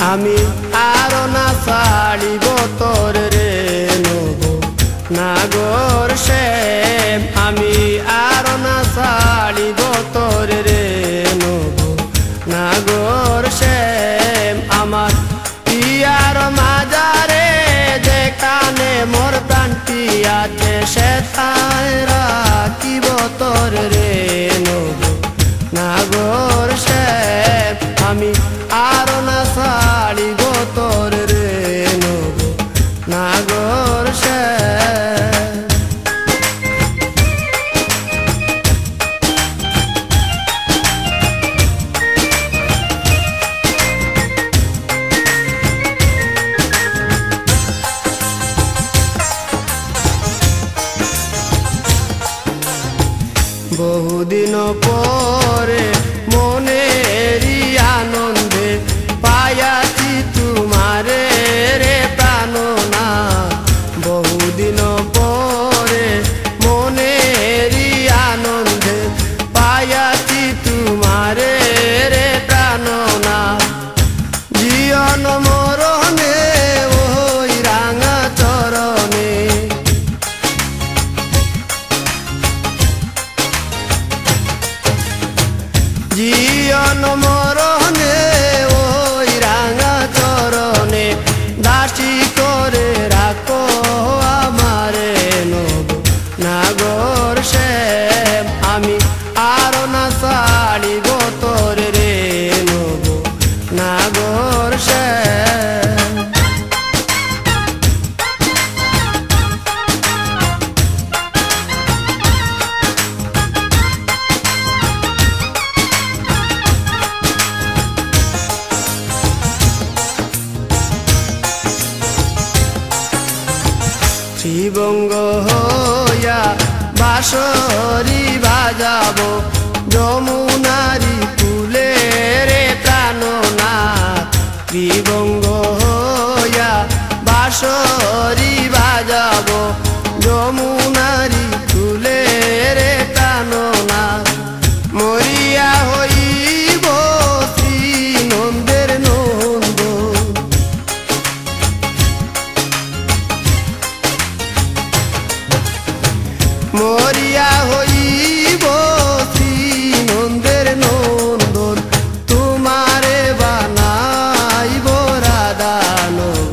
আমি আরো না ছাড়িব তোর রে নব নাগর শ্যাম আমি আরো না ছাড়িব তোর রে নব নাগর শ্যাম আমার পিয়ার মাজারে যেখানে মোর প্রাণটি আছে সেথায় রাখিব তোর রে নব নাগর শ্যাম আমি আরো না ছাড়িব তোর রে নব নাগর শ্যাম বহুদিন পরে মনেরই আনন্দে পায়াছি তোমারে রে প্রাণনাথ বহুদিন পরে মনেরই আনন্দে পায়াছি তোমারে রে প্রাণনাথ জীবন মরণে ওই রাঙা চরণে জীবন মরণে ওই রাঙা চরণে দাসী করে রাখো আমারে নব নাগর শ্যাম আমি আরো না ছাড়িব তোর রে নব নাগর শ্যাম শ্রীবঙ্গ হইয়া বাঁশরি বাজাবো যমুনারি কুলে রে প্রাণনাথ শ্রীবঙ্গ হইয়া বাঁশরি বাজাবো যমুনারি কুলে রে প্রাণনাথ মরিয়া হইব শ্রী নন্দের নন্দ মরিয়া হইব শ্রী নন্দের নন্দন তোমারে বানাইব রাধা নব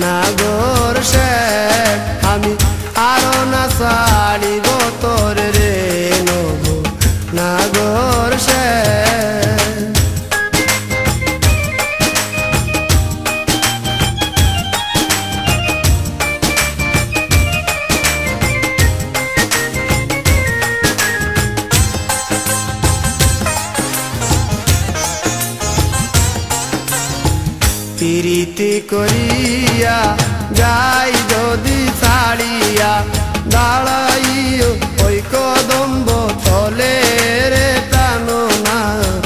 নাগর শ্যাম আমি আরো না ছাড়িব তোর রে নব নাগর শ্যাম প্রীতি করিয়া যাই যদি ছাড়িয়া দাঁড়াইও ওই কদম্ব তলে রে প্রাণনাথ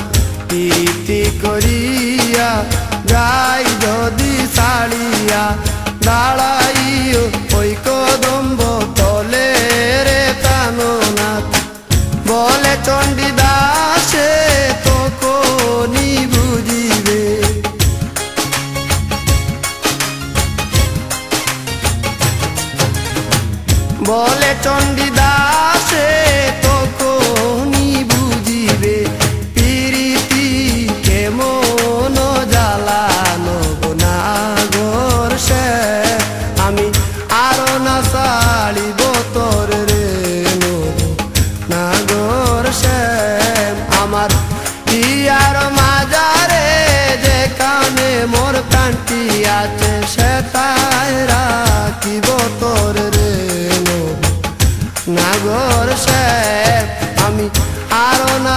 প্রীতি করিয়া যাই যদি ছাড়িয়া দাঁড়াইও ওই কদম্ব তলে রে প্রাণনাথ বলে চণ্ডীদাসে তখনই বুঝিবে বলে চণ্ডীদাসে তখনই বুঝিবে প্রীতি কেমন জ্বালানব নাগর শ্যাম আমি আরো না ছাড়িব তোর রে নব নাগর শ্যাম আমার পিয়ার মাজারে যেখানে মোর প্রাণটি আছে সেটাই রাখিব তোর রে নাগর শ্যাম আমি আরো না